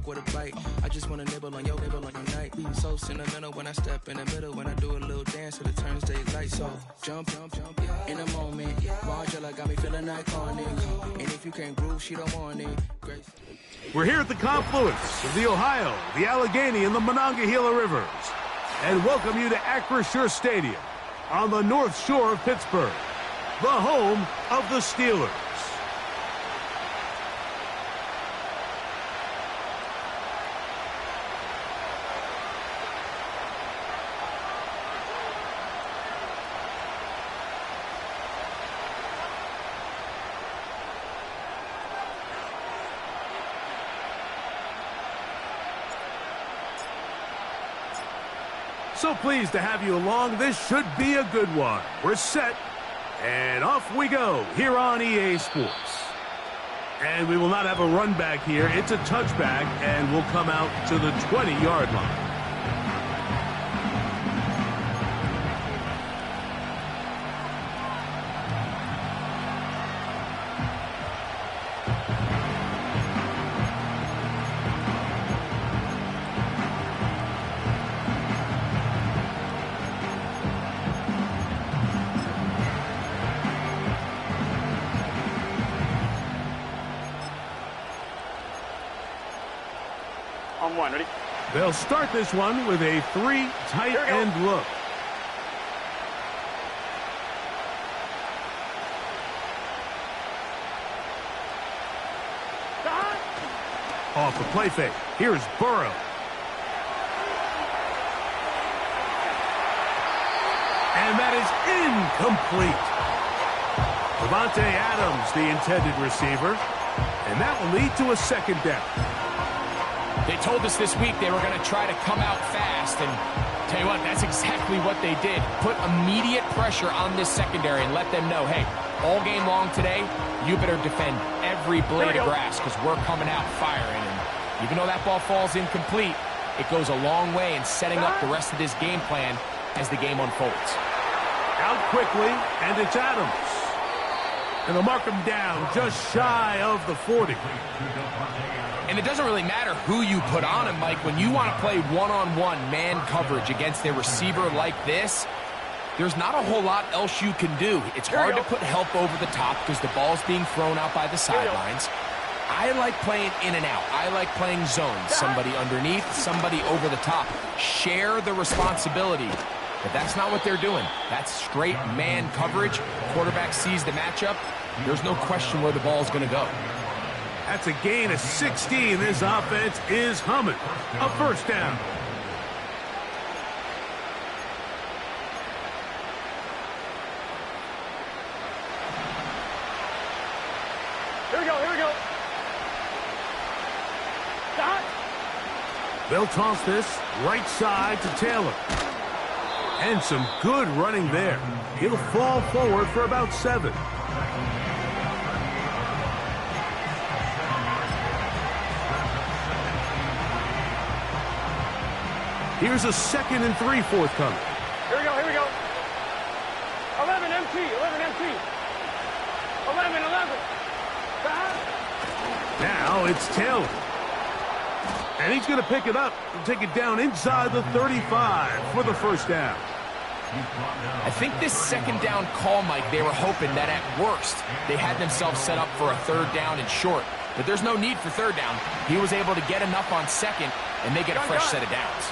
dog with a bite. I just wanna nibble on your night. So sentimental when I step in the middle, when I do a little dance till it turns daylight. So jump, in a moment. Margella got me feeling iconic. And if you can't groove, she don't want it. Grace. We're here at the confluence of the Ohio, the Allegheny, and the Monongahela Rivers, and welcome you to Acrisure Stadium on the North Shore of Pittsburgh, the home of the Steelers. So pleased to have you along. This should be a good one. We're set, and off we go here on EA Sports. And we will not have a run back here. It's a touchback, and we'll come out to the 20-yard line. On one, ready? They'll start this one with a 3 tight end look. Off the play fake. Here's Burrow. And that is incomplete. Devontae Adams, the intended receiver. And that will lead to a second down. They told us this week they were going to try to come out fast, and tell you what, that's exactly what they did. Put immediate pressure on this secondary and let them know, hey, all game long today, you better defend every blade of grass because we're coming out firing. And even though that ball falls incomplete, it goes a long way in setting up the rest of this game plan as the game unfolds. Out quickly, and it's Adams. And they'll mark him down just shy of the 40. And it doesn't really matter who you put on him, Mike. When you want to play one-on-one man coverage against a receiver like this, there's not a whole lot else you can do. It's hard to put help over the top because the ball's being thrown out by the sidelines. I like playing in and out. I like playing zones. Somebody underneath, somebody over the top. Share the responsibility. But that's not what they're doing. That's straight man coverage. Quarterback sees the matchup. There's no question where the ball's going to go. That's a gain of 16. This offense is humming. A first down. Here we go. Stop. They'll toss this right side to Taylor. And some good running there. He'll fall forward for about 7. Here's a 2nd and 3 forthcoming. Here we go. 11 MT. 11. Now it's Taylor. And he's going to pick it up and take it down inside the 35 for the first down. I think this second down call, Mike, they were hoping that at worst they had themselves set up for a 3rd down and short. But there's no need for 3rd down. He was able to get enough on 2nd, and they get a fresh set of downs.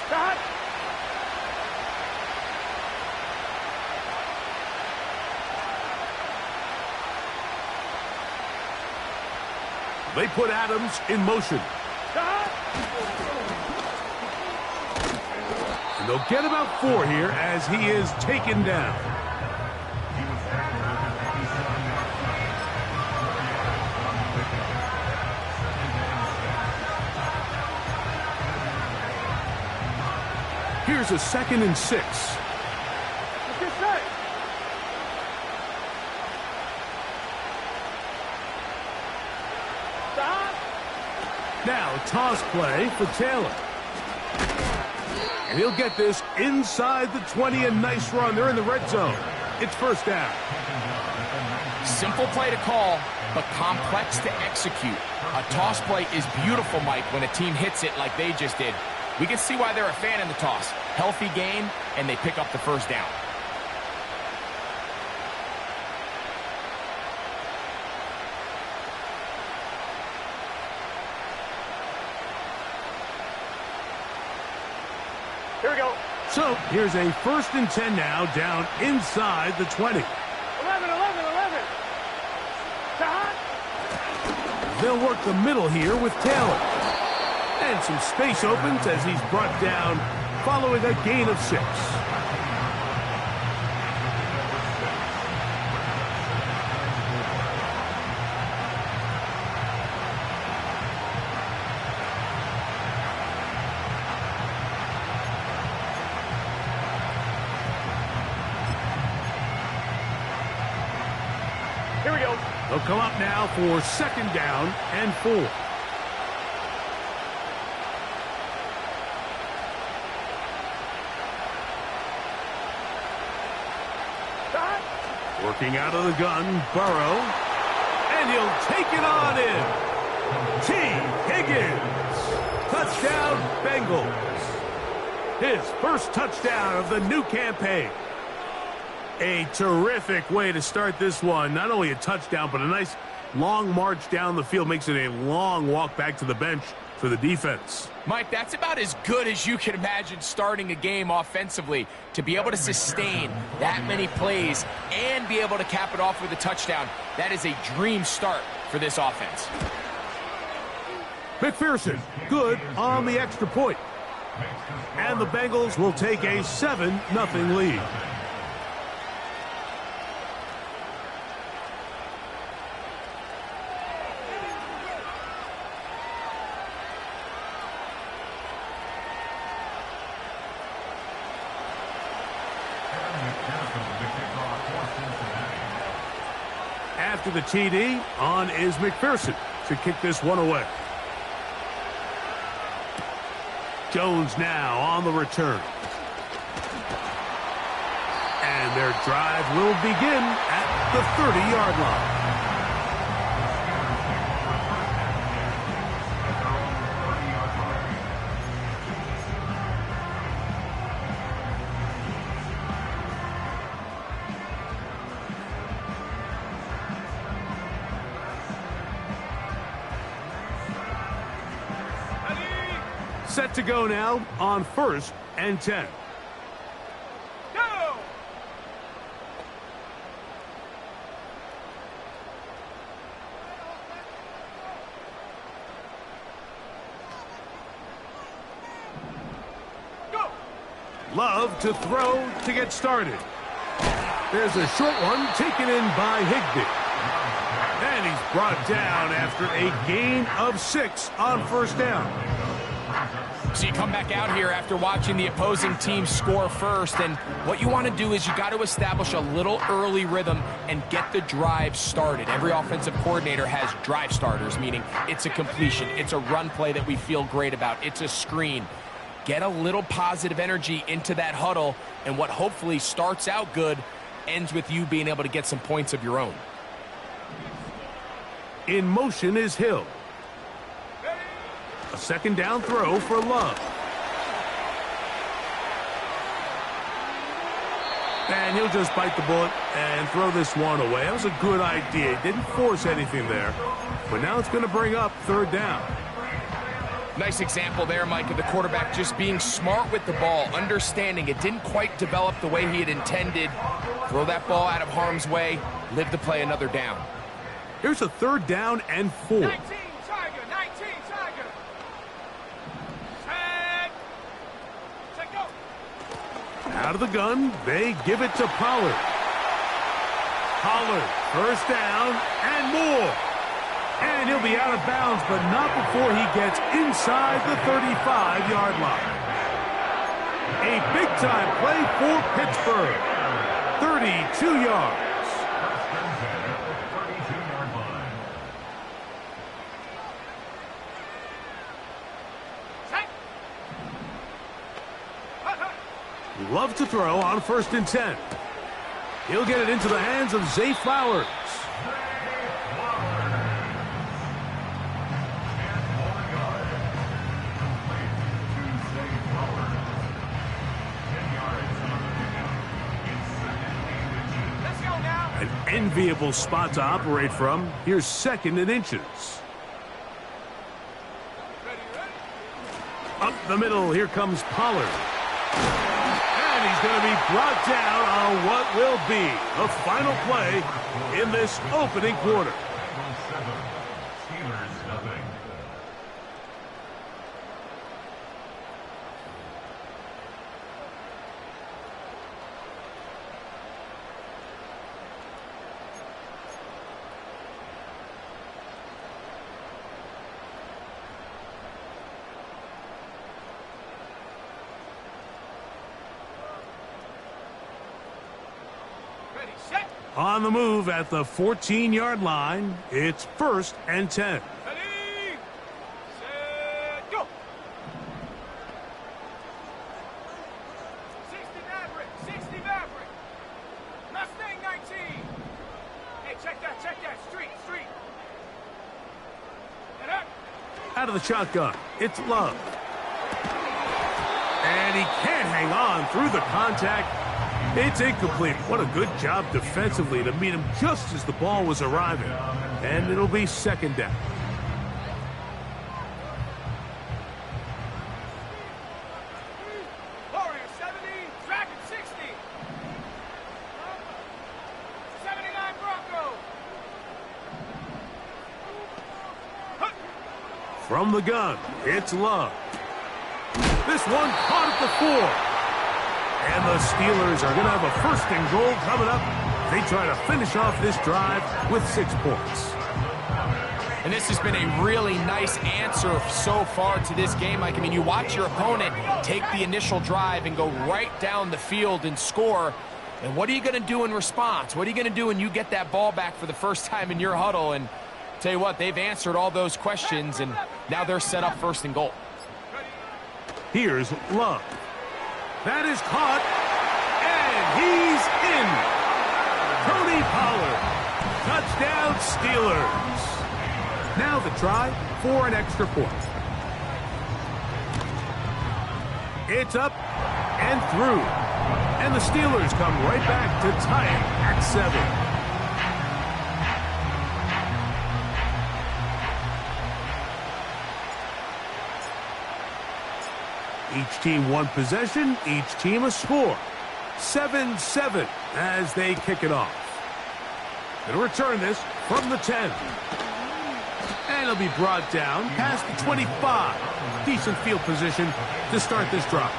They put Adams in motion. And they'll get about 4 here as he is taken down. Here's a 2nd and 6. Now a toss play for Taylor. And he'll get this inside the 20. A nice run. They're in the red zone. It's first down. Simple play to call. but complex to execute. A toss play is beautiful, Mike, when a team hits it like they just did. We can see why they're a fan in the toss. Healthy game, and they pick up the first down. Here we go. So here's a 1st and 10 now, down inside the 20. 11. Hot. They'll work the middle here with Taylor. And some space opens as he's brought down following a gain of 6. Here we go. They'll come up now for 2nd down and 4. Working out of the gun, Burrow. And he'll take it on in. T. Higgins. Touchdown, Bengals. His first touchdown of the new campaign. A terrific way to start this one. Not only a touchdown, but a nice long march down the field. Makes it a long walk back to the bench for the defense. Mike, that's about as good as you can imagine starting a game offensively. To be able to sustain that many plays and be able to cap it off with a touchdown, that is a dream start for this offense. McPherson, good on the extra point. And the Bengals will take a 7-0 lead. After the TD, on is McPherson to kick this one away. Jones now on the return. And their drive will begin at the 30-yard line. Set to go now on 1st and 10. Go! Go! Love to throw to get started. There's a short one taken in by Higbee. And he's brought down after a gain of 6 on 1st down. So you come back out here after watching the opposing team score first, and what you want to do is you got to establish a little early rhythm and get the drive started. Every offensive coordinator has drive starters, meaning it's a completion, it's a run play that we feel great about, it's a screen. Get a little positive energy into that huddle, and what hopefully starts out good ends with you being able to get some points of your own. In motion is Hill. A 2nd down throw for Love. And he'll just bite the bullet and throw this one away. That was a good idea. Didn't force anything there. But now it's going to bring up 3rd down. Nice example there, Mike, of the quarterback just being smart with the ball, understanding it didn't quite develop the way he had intended. Throw that ball out of harm's way, live to play another down. Here's a 3rd down and 4. 19, Tiger, 19, Tiger. Take go. Out of the gun, they give it to Pollard. Pollard, 1st down and more. And he'll be out of bounds, but not before he gets inside the 35-yard line. A big-time play for Pittsburgh. 32 yards. Love to throw on 1st and 10. He'll get it into the hands of Zay Flowers. enviable spot to operate from. Here's 2nd and inches. Up the middle, here comes Pollard. And he's going to be brought down on what will be the final play in this opening quarter. On the move at the 14-yard line, it's 1st and 10. Ready, set, go. 60 Maverick. Mustang 19. Hey, check that. Street. And up. Out of the shotgun, it's Love. And he can't hang on through the contact. It's incomplete. What a good job defensively to meet him just as the ball was arriving. And it'll be 2nd down. Warrior 70, Dragon 60. 79 Bronco. From the gun, it's Love. This one caught at the 4. And the Steelers are going to have a 1st and goal coming up. They try to finish off this drive with 6 points. And this has been a really nice answer so far to this game, Mike. I mean, you watch your opponent take the initial drive and go right down the field and score. And what are you going to do in response? What are you going to do when you get that ball back for the first time in your huddle? And tell you what, they've answered all those questions, and now they're set up 1st and goal. Here's Love. That is caught, and he's in. Tony Pollard. Touchdown, Steelers. Now the try for an extra point. It's up and through. And the Steelers come right back to tie it at 7. Each team one possession, each team a score. 7-7 as they kick it off. Going to return this from the 10. And it'll be brought down past the 25. Decent field position to start this drive.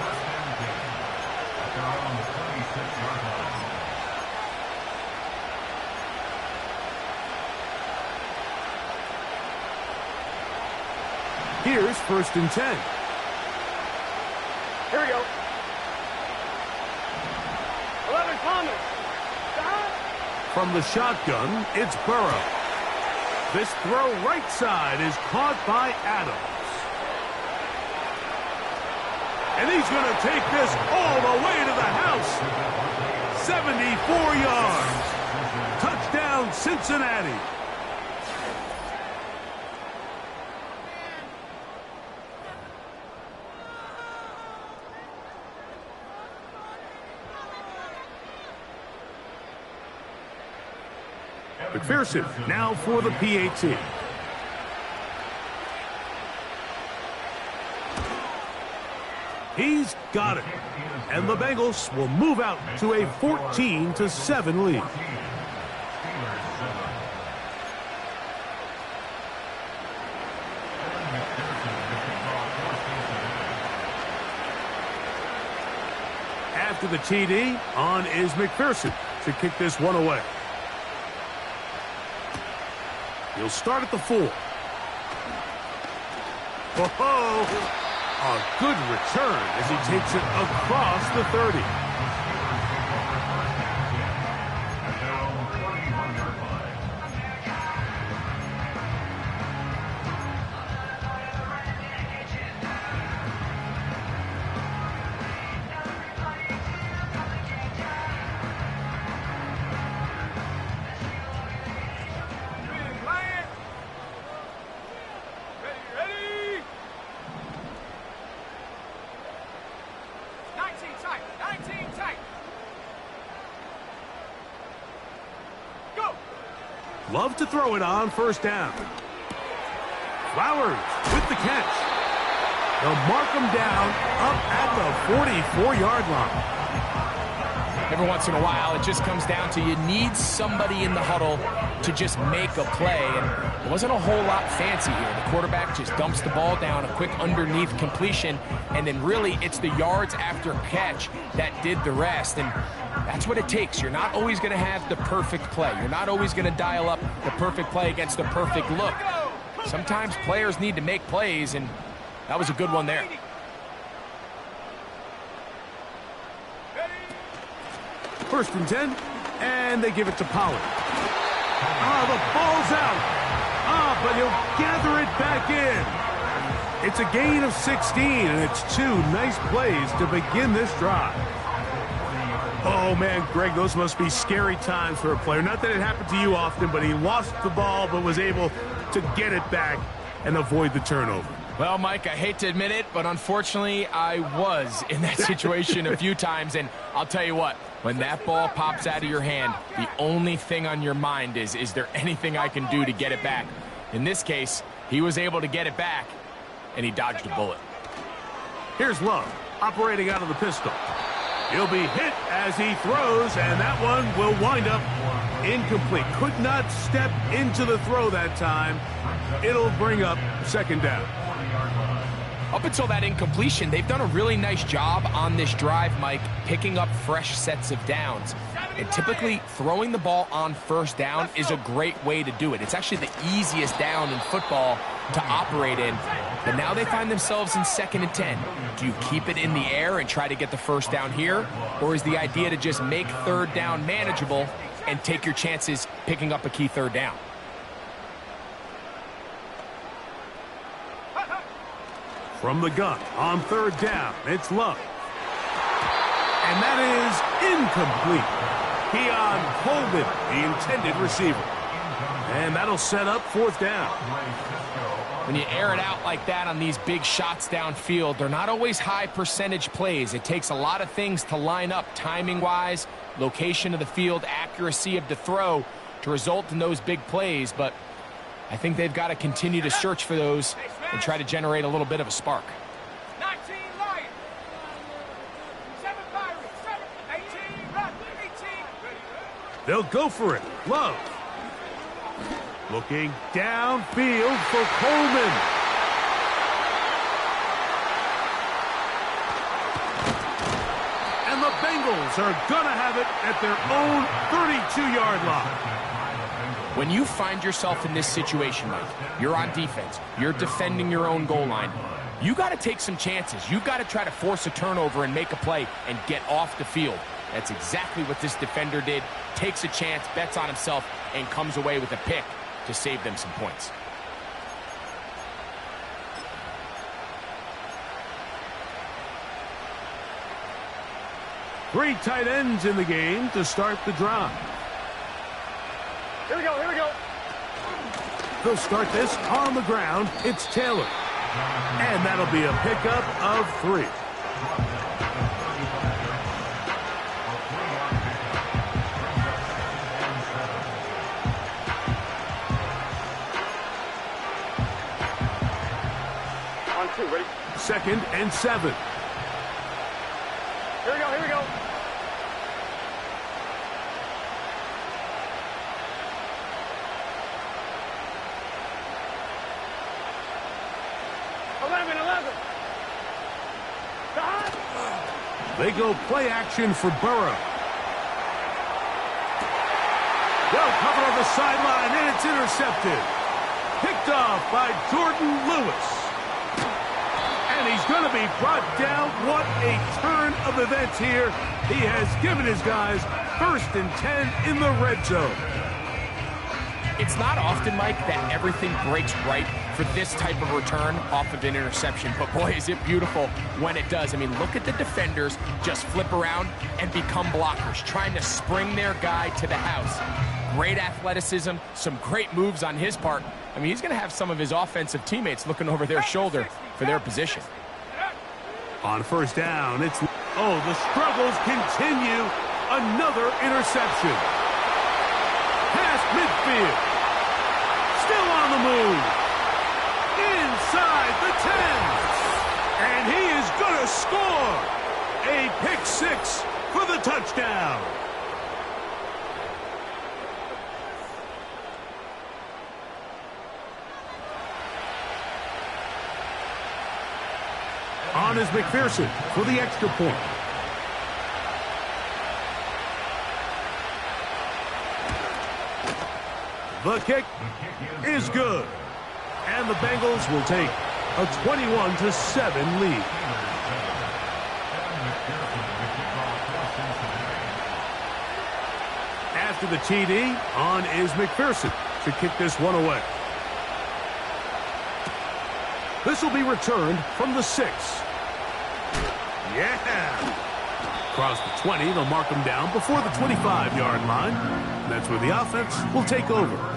Here's 1st and 10. Here we go. 11 Thomas. From the shotgun, it's Burrow. This throw right side is caught by Adams. And he's going to take this all the way to the house. 74 yards. Touchdown, Cincinnati. McPherson now for the PAT. He's got it. And the Bengals will move out to a 14-7 lead. After the TD, on is McPherson to kick this one away. He'll start at the 4. Oh, a good return as he takes it across the 30. Tight. 19. love to throw it on first down. Flowers with the catch. They'll mark him down up at the 44-yard line. Every once in a while, it just comes down to you need somebody in the huddle to just make a play, and it wasn't a whole lot fancy here. The quarterback just dumps the ball down, a quick underneath completion, and then really it's the yards after catch that did the rest, and that's what it takes. You're not always going to have the perfect play. You're not always going to dial up the perfect play against the perfect look. Sometimes players need to make plays, and that was a good one there. First and 10, and they give it to Pollard. The ball's out. But he'll gather it back in. It's a gain of 16, and it's 2 nice plays to begin this drive. Oh, man, Greg, those must be scary times for a player. Not that it happened to you often, but he lost the ball but was able to get it back and avoid the turnover. Well, Mike, I hate to admit it, but unfortunately, I was in that situation a few times, and I'll tell you what, when that ball pops out of your hand, the only thing on your mind is there anything I can do to get it back? In this case, he was able to get it back, and he dodged a bullet. Here's Love, operating out of the pistol. He'll be hit as he throws, and that one will wind up incomplete. Could not step into the throw that time. It'll bring up second down. Up until that incompletion, they've done a really nice job on this drive, Mike, picking up fresh sets of downs. And typically, throwing the ball on first down is a great way to do it. It's actually the easiest down in football to operate in. But now they find themselves in 2nd and 10. Do you keep it in the air and try to get the first down here? Or is the idea to just make third down manageable and take your chances picking up a key third down? From the gun on third down, it's Love. And that is incomplete. Keon Coleman, the intended receiver. And that'll set up 4th down. When you air it out like that on these big shots downfield, they're not always high percentage plays. It takes a lot of things to line up timing-wise, location of the field, accuracy of the throw to result in those big plays. But I think they've got to continue to search for those and try to generate a little bit of a spark. 19 Lions. 7 Pirates. 18 Rock. 18. They'll go for it. Love. Looking downfield for Coleman. And the Bengals are going to have it at their own 32-yard line. When you find yourself in this situation, Mike, you're on defense, you're defending your own goal line, you got to take some chances. You've got to try to force a turnover and make a play and get off the field. That's exactly what this defender did. Takes a chance, bets on himself, and comes away with a pick to save them some points. Three tight ends in the game to start the drive. Here we go. Here we go. They'll start this on the ground. It's Taylor. And that'll be a pickup of 3. On 2, ready? 2nd and 7. Here we go. Here we go. They go play action for Burrow. They'll cover on the sideline, and it's intercepted. Picked off by Jordan Lewis. And he's going to be brought down. What a turn of events here. He has given his guys 1st and 10 in the red zone. It's not often, Mike, that everything breaks right for this type of return off of an interception. But, boy, is it beautiful when it does. I mean, look at the defenders just flip around and become blockers, trying to spring their guy to the house. Great athleticism, some great moves on his part. I mean, he's going to have some of his offensive teammates looking over their shoulder for their position. On first down, it's... Oh, the struggles continue. Another interception. Past midfield. gonna score! A pick six for the touchdown. On is McPherson for the extra point. The kick is good. And the Bengals will take a 21-7 lead. After the TD, on is McPherson to kick this one away. This will be returned from the 6. Yeah! Across the 20, they'll mark them down before the 25-yard line. That's where the offense will take over.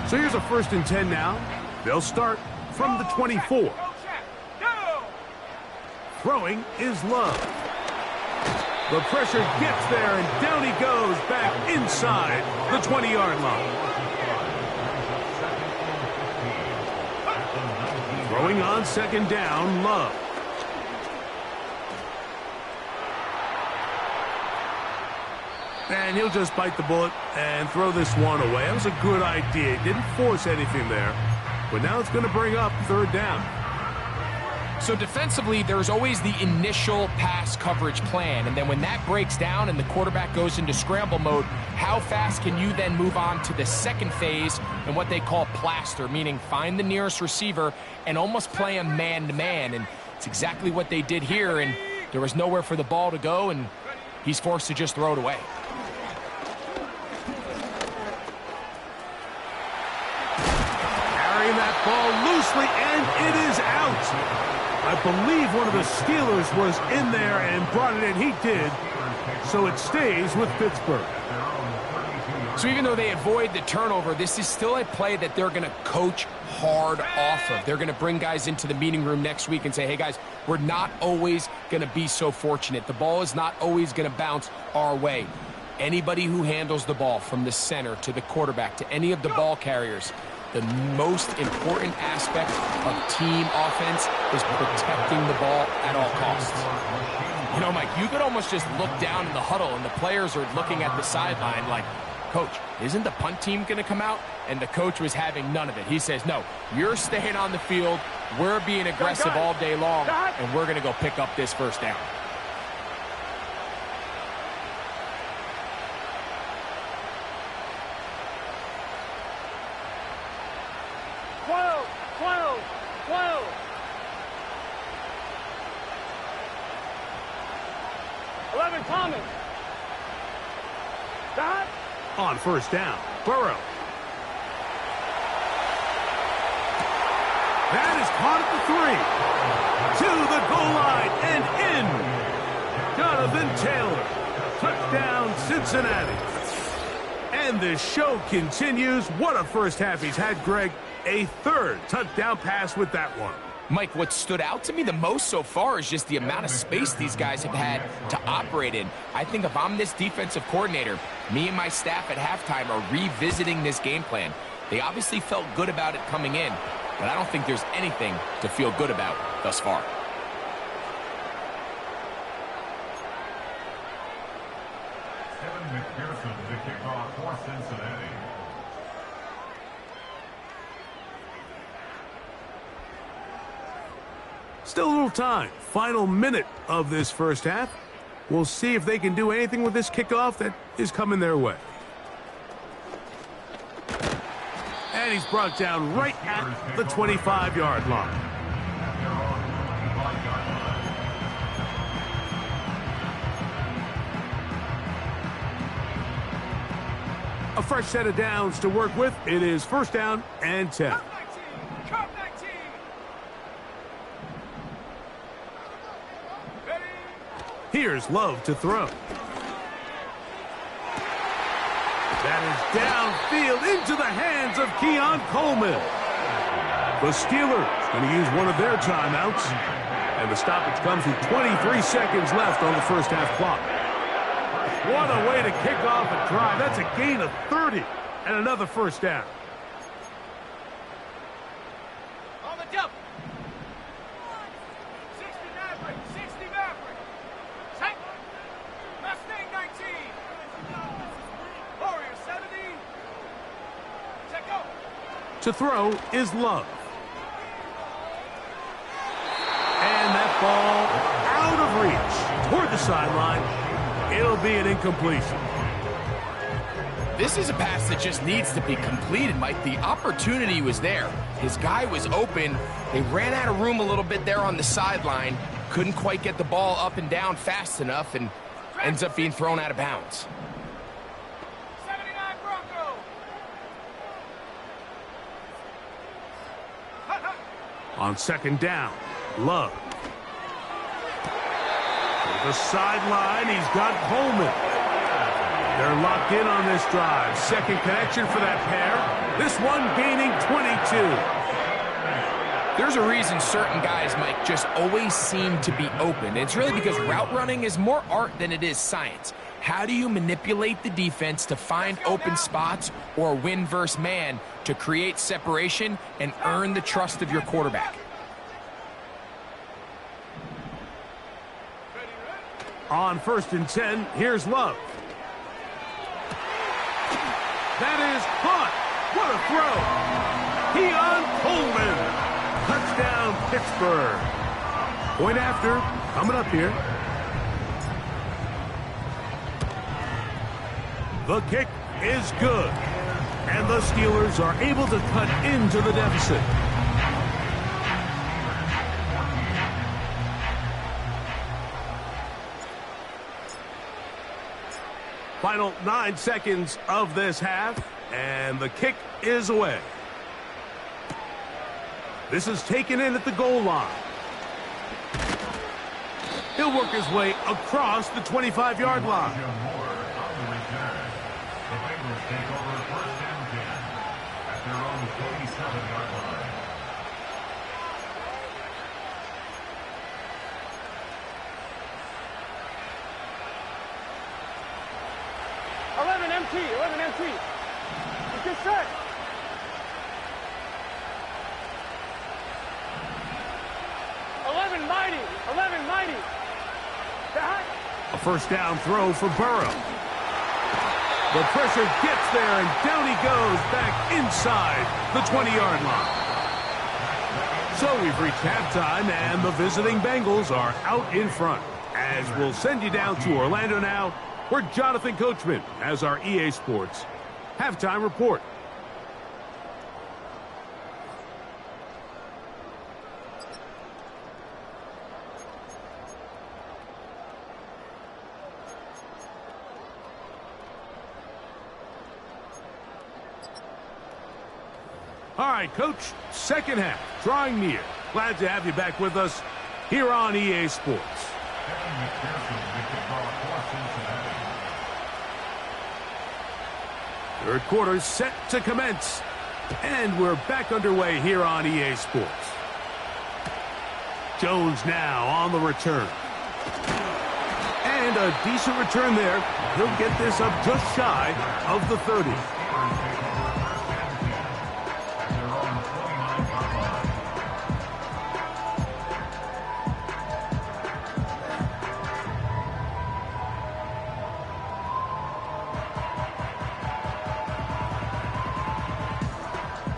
So here's a 1st and 10 now. They'll start from the 24. Throwing is Love. The pressure gets there, and down he goes back inside the 20-yard line. Throwing on 2nd down, Love. And he'll just bite the bullet and throw this one away. That was a good idea. He didn't force anything there. But now it's going to bring up 3rd down. So defensively, there's always the initial pass coverage plan. And then when that breaks down and the quarterback goes into scramble mode, how fast can you then move on to the second phase and what they call plaster, meaning find the nearest receiver and almost play him man-to-man. And it's exactly what they did here. And there was nowhere for the ball to go, and he's forced to just throw it away. That ball loosely, and it is out. I believe one of the Steelers was in there and brought it in. He did. So it stays with Pittsburgh. So even though they avoid the turnover, this is still a play that they're going to coach hard off of. They're going to bring guys into the meeting room next week and say, hey, guys, we're not always going to be so fortunate. The ball is not always going to bounce our way. Anybody who handles the ball from the center to the quarterback to any of the ball carriers, the most important aspect of team offense is protecting the ball at all costs. You know, Mike, you could almost just look down in the huddle and the players are looking at the sideline like, Coach, isn't the punt team going to come out? And the coach was having none of it. He says, no, you're staying on the field. We're being aggressive all day long, and we're going to go pick up this 1st down. Thomas. Dot. On 1st down, Burrow. That is caught at the 3. To the goal line and in. Jonathan Taylor. Touchdown, Cincinnati. And the show continues. What a 1st half he's had, Greg. A 3rd touchdown pass with that one. Mike, what stood out to me the most so far is just the amount of space these guys have had to operate in. I think if I'm this defensive coordinator, me and my staff at halftime are revisiting this game plan. They obviously felt good about it coming in, but I don't think there's anything to feel good about thus far. McPherson to kick off for Cincinnati. Still a little time. Final minute of this 1st half. We'll see if they can do anything with this kickoff that is coming their way. And he's brought down right at the 25-yard line. A fresh set of downs to work with. It is 1st down and 10. Here's Love to throw. That is downfield into the hands of Keon Coleman. The Steelers going to use one of their timeouts. And the stoppage comes with 23 seconds left on the 1st half clock. What a way to kick off a drive. That's a gain of 30 and another first down. On the jump. 60 Maverick. 60 Maverick. Check. Mustang 19. Warrior 70. Check go. To throw is Love. And that ball out of reach toward the sideline. It'll be an incompletion. This is a pass that just needs to be completed, Mike. The opportunity was there. His guy was open. They ran out of room a little bit there on the sideline. Couldn't quite get the ball up and down fast enough and ends up being thrown out of bounds. 79 Bronco. On second down, Love. To the sideline, he's got Coleman. They're locked in on this drive. Second connection for that pair. This one gaining 22. There's a reason certain guys, Mike, just always seem to be open. It's really because route running is more art than it is science. How do you manipulate the defense to find open spots or win versus man to create separation and earn the trust of your quarterback? On 1st and 10, here's Love. That is caught. What a throw. Keon Coleman. Touchdown, Pittsburgh. Point after, coming up here. The kick is good. And the Steelers are able to cut into the deficit. Final 9 seconds of this half, and the kick is away. This is taken in at the goal line. He'll work his way across the 25-yard line. The Bengals take over 1st and 10 at their own 27-yard line. 11 MT. 11 MT. It's just set. Mighty. 11 Mighty. A first down throw for Burrow. The pressure gets there, and down he goes back inside the 20-yard line. So we've reached halftime, and the visiting Bengals are out in front. As we'll send you down to Orlando now, where Jonathan Coachman has our EA Sports halftime report. All right, Coach, second half, drawing near. Glad to have you back with us here on EA Sports. Third quarter set to commence, and we're back underway here on EA Sports. Jones now on the return. And a decent return there. He'll get this up just shy of the 30.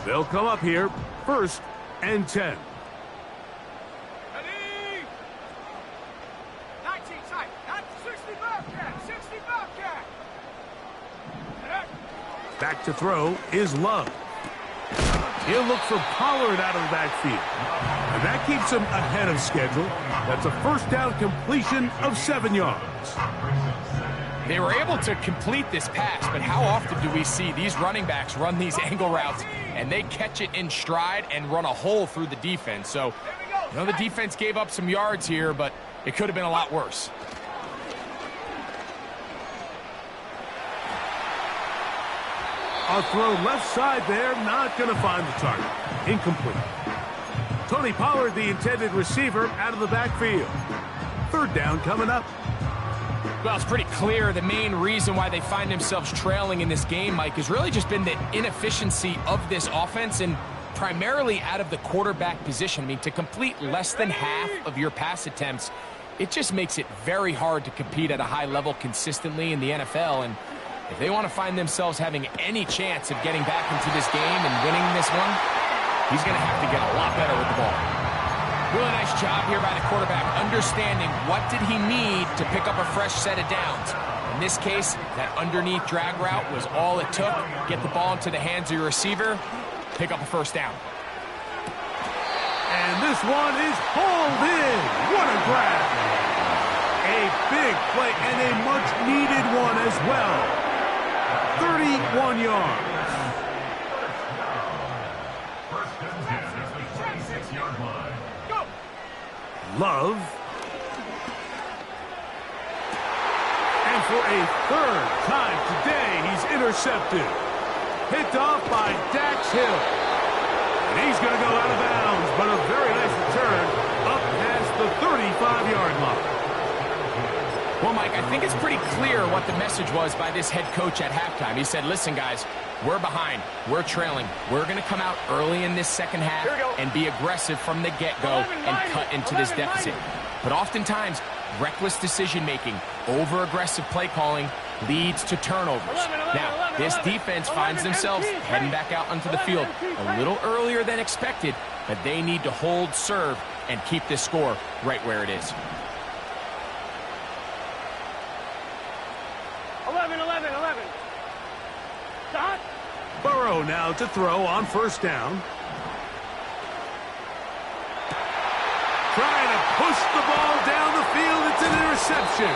They'll come up here, 1st and 10. Ready? 19 tight. 60 Bobcat. 60 Bobcat. Back to throw is Love. He'll look for Pollard out of the backfield. And that keeps him ahead of schedule. That's a first down completion of 7 yards. They were able to complete this pass, but how often do we see these running backs run these angle routes and they catch it in stride and run a hole through the defense? So, you know, the defense gave up some yards here, but it could have been a lot worse. A throw left side there, not going to find the target. Incomplete. Tony Pollard, the intended receiver, out of the backfield. Third down coming up. Well, it's pretty clear the main reason why they find themselves trailing in this game, Mike, has really just been the inefficiency of this offense and primarily out of the quarterback position. I mean, to complete less than half of your pass attempts, it just makes it very hard to compete at a high level consistently in the NFL. And if they want to find themselves having any chance of getting back into this game and winning this one, he's going to have to get a lot better with the ball. Really nice job here by the quarterback, understanding what did he need to pick up a fresh set of downs. In this case, that underneath drag route was all it took. Get the ball into the hands of your receiver, pick up a first down. And this one is hauled in. What a grab. A big play and a much-needed one as well. 31 yards. Love. And for a third time today, he's intercepted. Picked off by Dax Hill. And he's going to go out of bounds, but a very nice return up past the 35-yard line. Well, Mike, I think it's pretty clear what the message was by this head coach at halftime. He said, listen, guys, we're behind. We're trailing. We're going to come out early in this second half and be aggressive from the get-go and cut into this deficit. But oftentimes, reckless decision-making, over-aggressive play calling leads to turnovers. Now, this defense finds themselves heading back out onto the field a little earlier than expected, but they need to hold serve and keep this score right where it is. 11. Dot. Burrow now to throw on first down. Trying to push the ball down the field. It's an interception.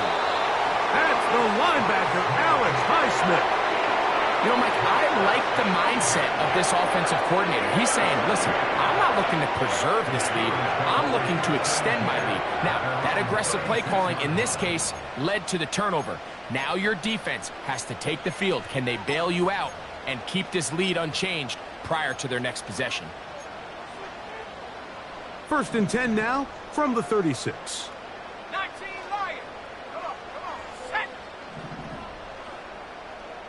That's the linebacker, Alex Highsmith. You know, Mike, I like the mindset of this offensive coordinator. He's saying, listen, I'm not looking to preserve this lead. I'm looking to extend my lead. Now, that aggressive play calling in this case led to the turnover. Now your defense has to take the field. Can they bail you out and keep this lead unchanged prior to their next possession? 1st and 10 now from the 36. 19 Lions. Come on. Set.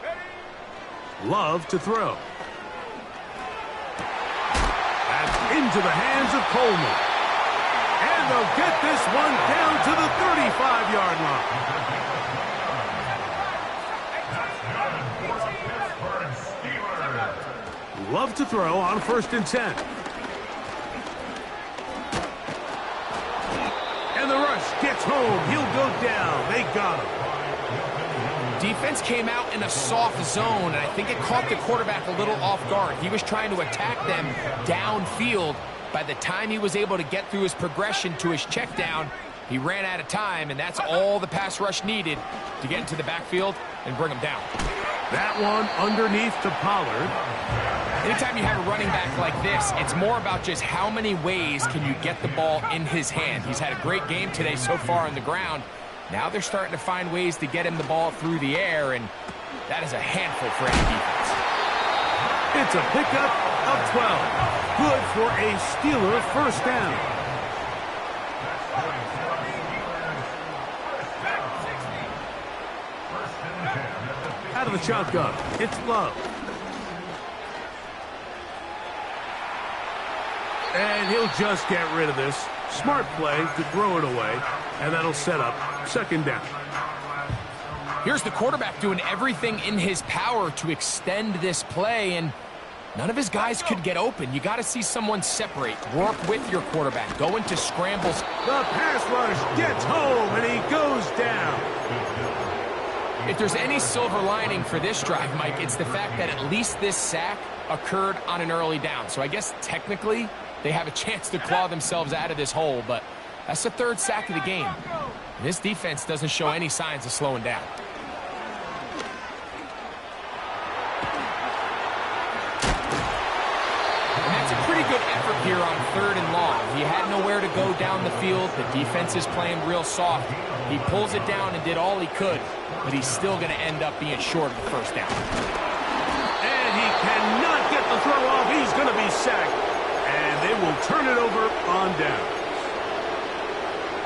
Ready. Love to throw. That's into the hands of Coleman. And they'll get this one down to the 35-yard line. Love to throw on 1st and 10. And the rush gets home. He'll go down. They got him. Defense came out in a soft zone, and I think it caught the quarterback a little off guard. He was trying to attack them downfield. By the time he was able to get through his progression to his check down, he ran out of time, and that's all the pass rush needed to get into the backfield and bring him down. That one underneath to Pollard. Anytime you have a running back like this, it's more about just how many ways can you get the ball in his hand. He's had a great game today so far on the ground. Now they're starting to find ways to get him the ball through the air, and that is a handful for any defense. It's a pickup of 12. Good for a Steeler first down. Out of the shotgun, it's Love. And he'll just get rid of this. Smart play to throw it away, and that'll set up 2nd down. Here's the quarterback doing everything in his power to extend this play, and none of his guys could get open. You got to see someone separate, work with your quarterback, go into scrambles. The pass rush gets home, and he goes down. If there's any silver lining for this drive, Mike, it's the fact that at least this sack occurred on an early down. So I guess technically they have a chance to claw themselves out of this hole, but that's the 3rd sack of the game. This defense doesn't show any signs of slowing down. And that's a pretty good effort here on 3rd and long. He had nowhere to go down the field. The defense is playing real soft. He pulls it down and did all he could, but he's still going to end up being short of the first down. And he cannot get the throw off. He's going to be sacked. And they will turn it over on down.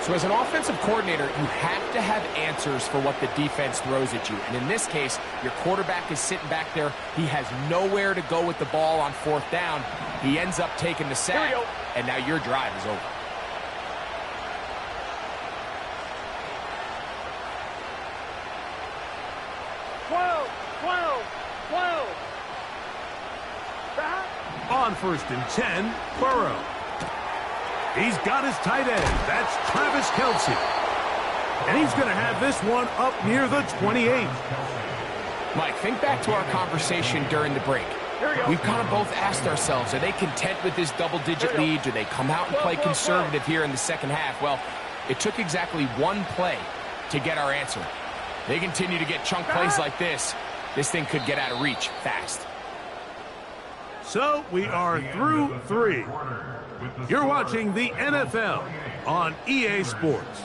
So as an offensive coordinator, you have to have answers for what the defense throws at you. And in this case, your quarterback is sitting back there. He has nowhere to go with the ball on 4th down. He ends up taking the sack, and now your drive is over. On 1st and 10, Burrow. He's got his tight end. That's Travis Kelce. And he's going to have this one up near the 28. Mike, think back to our conversation during the break. We've kind of both asked ourselves, are they content with this double-digit lead? Do they come out and play conservative here in the second half? Well, it took exactly one play to get our answer. They continue to get chunk plays like this. This thing could get out of reach fast. So we are through 3. You're watching the NFL on EA Sports.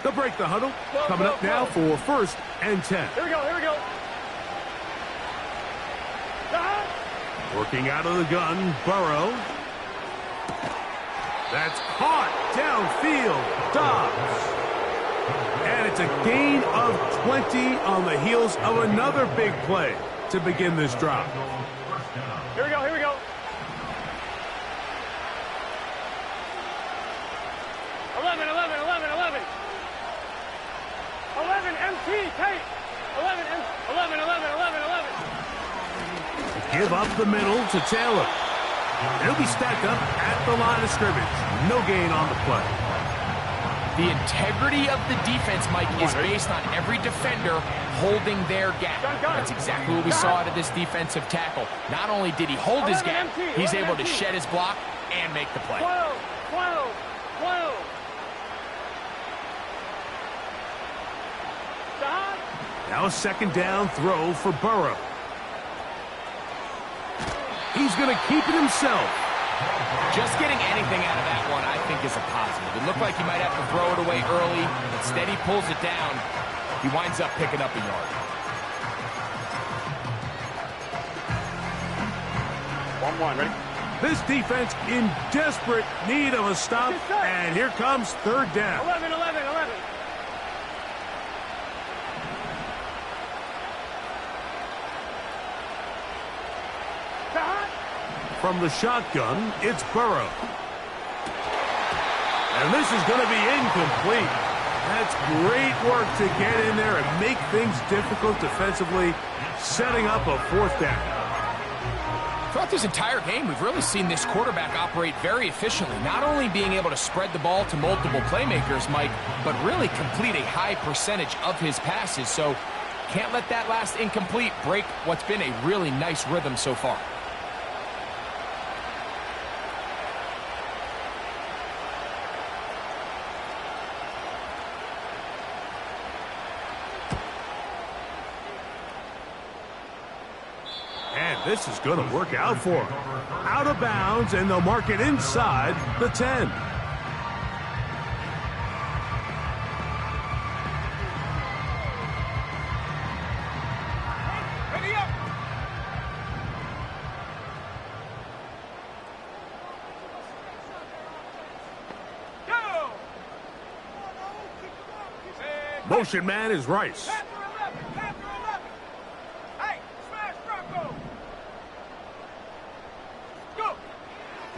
They'll break the huddle. Coming up now for 1st and 10. Here we go. Working out of the gun, Burrow. That's caught downfield. Dobbs. And it's a gain of 20 on the heels of another big play to begin this drive. Here we go. 11 MT, Tate. 11. Give up the middle to Taylor. He'll be stacked up at the line of scrimmage. No gain on the play. The integrity of the defense, Mike, is based on every defender holding their gap. That's exactly what we saw out of this defensive tackle. Not only did he hold his gap, he's able to shed his block and make the play. 12. Now a 2nd down throw for Burrow. He's going to keep it himself. Just getting anything out of that one, I think, is a positive. It looked like he might have to throw it away early. Instead, he pulls it down. He winds up picking up a yard. 1-1, ready? This defense in desperate need of a stop. And here comes 3rd down. 11. From the shotgun, it's Burrow. And this is going to be incomplete. That's great work to get in there and make things difficult defensively, setting up a 4th down. Throughout this entire game, we've really seen this quarterback operate very efficiently, not only being able to spread the ball to multiple playmakers, Mike, but really complete a high percentage of his passes. So can't let that last incomplete break what's been a really nice rhythm so far. This is going to work out for him. Out of bounds, and they'll mark it inside the 10. Ready up. Go. Motion man is Rice.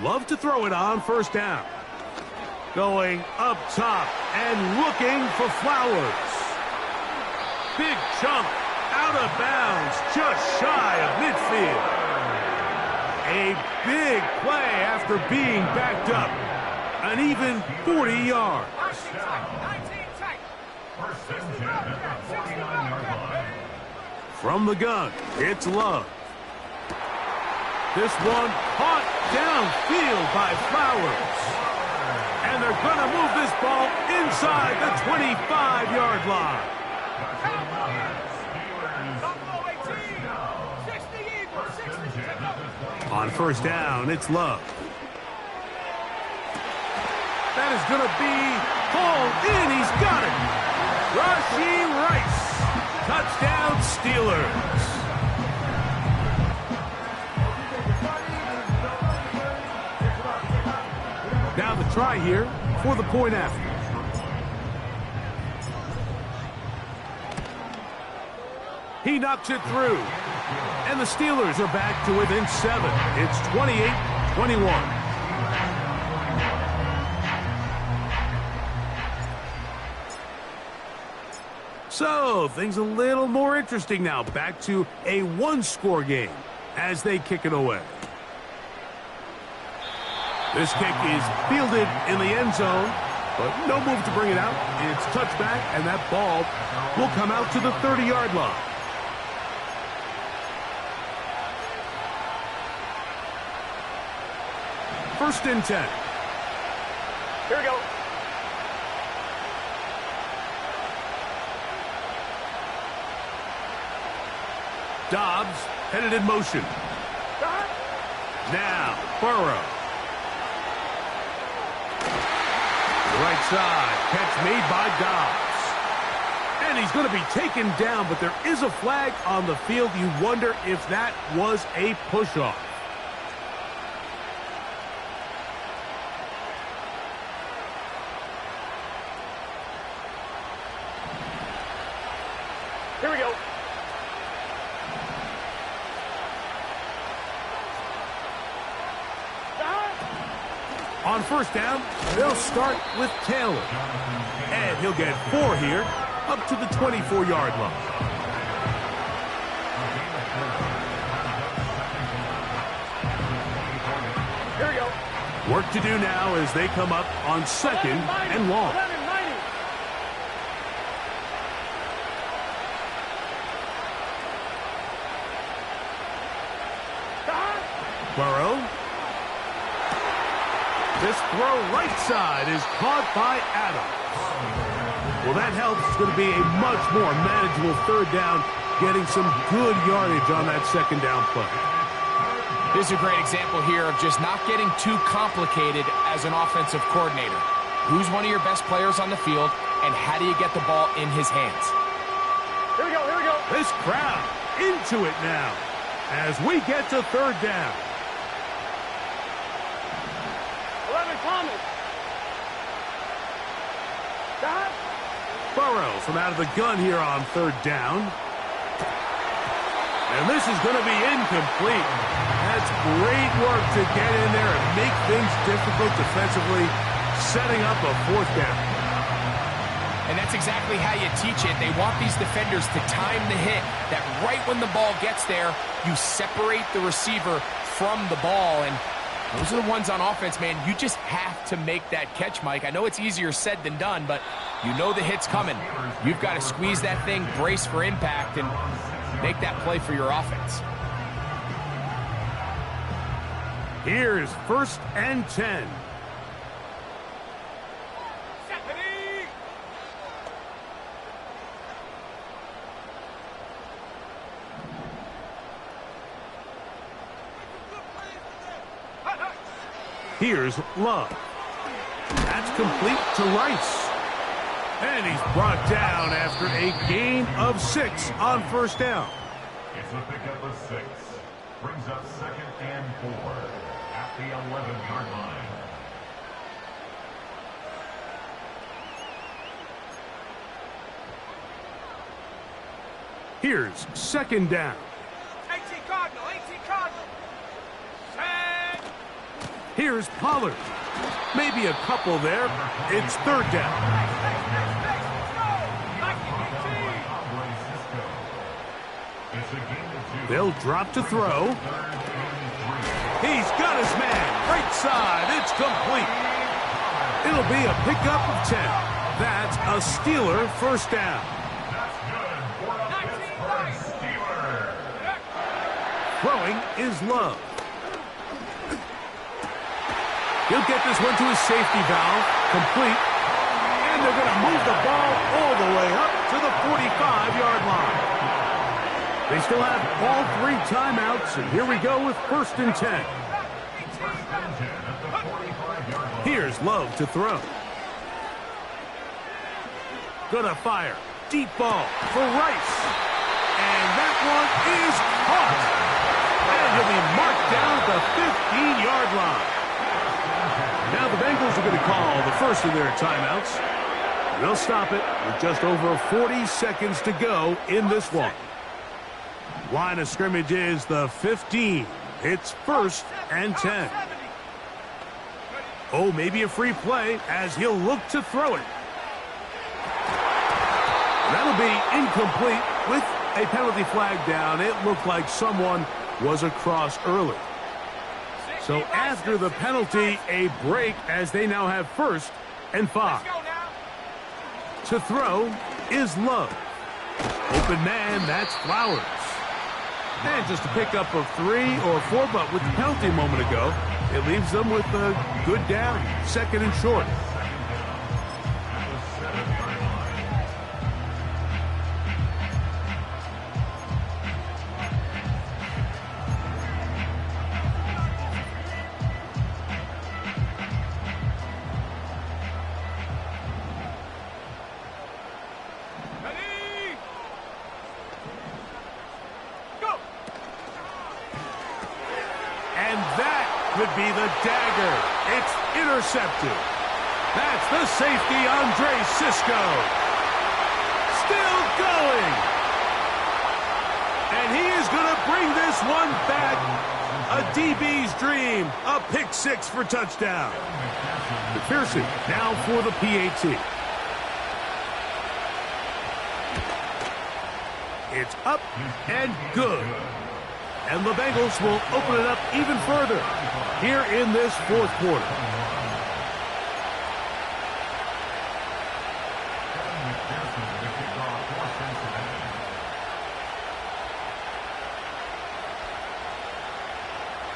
Love to throw it on 1st down. Going up top and looking for Flowers. Big chunk out of bounds, just shy of midfield. A big play after being backed up. An even 40 yards. From the gun, it's Love. This one caught downfield by Flowers. And they're going to move this ball inside the 25-yard line. On 1st down, it's Love. That is going to be pulled in. He's got it. Rashee Rice. Touchdown. down, Steelers. Now the try here for the point after. He knocks it through. And the Steelers are back to within 7. It's 28-21. So, things a little more interesting now. Back to a one-score game as they kick it away. This kick is fielded in the end zone, but no move to bring it out. It's touchback, and that ball will come out to the 30-yard line. First and 10. Here we go. Dobbs headed in motion. Now, Burrow. Right side, catch made by Dobbs. And he's going to be taken down, but there is a flag on the field. You wonder if that was a push-off. Here we go. On first down, they'll start with Taylor. And he'll get 4 here, up to the 24-yard line. Here we go. Work to do now as they come up on second and long. 11-90. Burrow. This throw right side is caught by Adams. Well, that helps. It's going to be a much more manageable third down, getting some good yardage on that second down play. This is a great example here of just not getting too complicated as an offensive coordinator. Who's one of your best players on the field, and how do you get the ball in his hands? Here we go, here we go. This crowd into it now as we get to third down. 11 Thomas. Burrow from out of the gun here on third down. And this is going to be incomplete. That's great work to get in there and make things difficult defensively, setting up a fourth down. And that's exactly how you teach it. They want these defenders to time the hit, that right when the ball gets there, you separate the receiver from the ball. And those are the ones on offense, man. You just have to make that catch, Mike. I know it's easier said than done, but you know the hit's coming. You've got to squeeze that thing, brace for impact, and make that play for your offense. Here's first and 10. Here's Love. That's complete to Rice. And he's brought down after a gain of 6 on first down. It's a pickup of 6. Brings up second and 4 at the 11-yard line. Here's second down. 18 Cardinal, 18 Cardinal. Here's Pollard. Maybe a couple there. It's third down. They'll drop to throw. He's got his man. Right side. It's complete. It'll be a pickup of 10. That's a Steeler first down. Throwing is Love. He'll get this one to his safety valve, complete, and they're going to move the ball all the way up to the 45-yard line. They still have all 3 timeouts, and here we go with first and 10. Here's Love to throw. Gonna fire. Deep ball for Rice. And that one is caught. And he'll be marked down at the 15-yard line. Now the Bengals are going to call the first of their timeouts. They'll stop it with just over 40 seconds to go in this one. Line of scrimmage is the 15. It's 1st and 10. Oh, maybe a free play as he'll look to throw it. That'll be incomplete with a penalty flag down. It looked like someone was across early. So after the penalty, a break as they now have 1st and 5. To throw is Love. Open man, that's Flowers. And just a pickup of 3 or 4, but with the penalty a moment ago, it leaves them with a good down, 2nd and short. Could be the dagger. It's intercepted. That's the safety, Andre Cisco. Still going. And he is going to bring this one back. A DB's dream. A pick 6 for touchdown. McPherson now for the PAT. It's up and good. And the Bengals will open it up even further here in this 4th quarter.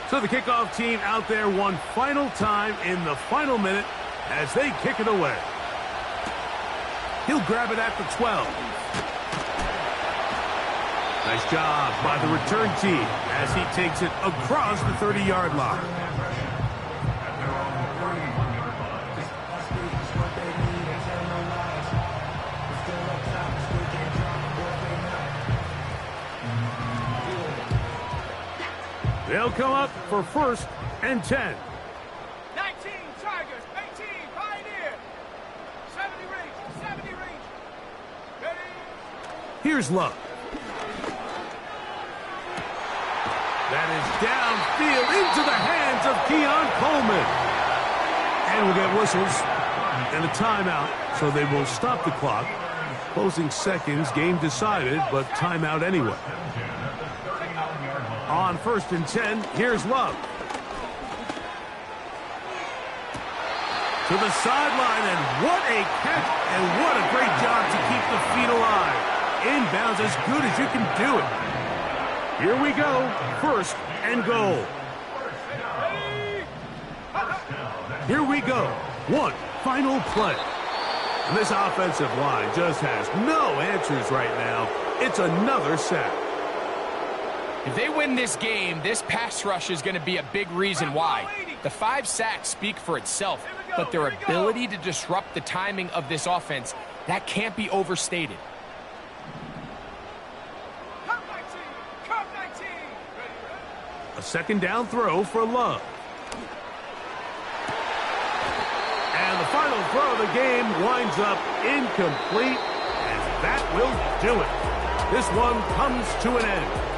So the kickoff team out there one final time in the final minute as they kick it away. He'll grab it at the 12. Nice job by the return team as he takes it across the 30-yard line. They'll come up for 1st and 10. 19 Tigers, 18 Pioneer. 70 range. Ready? Here's Love. That is downfield into the hands of Keon Coleman. And we'll get whistles and a timeout, so they will stop the clock. Closing seconds, game decided, but timeout anyway. On 1st and 10, here's Love. To the sideline, and what a catch, and what a great job to keep the feet alive. Inbounds as good as you can do it. Here we go, 1st and goal. Here we go, one final play. And this offensive line just has no answers right now. It's another sack. If they win this game, this pass rush is going to be a big reason why. The 5 sacks speak for itself, but their ability to disrupt the timing of this offense, that can't be overstated. A 2nd down throw for Love. And the final throw of the game winds up incomplete, as that will do it. This one comes to an end.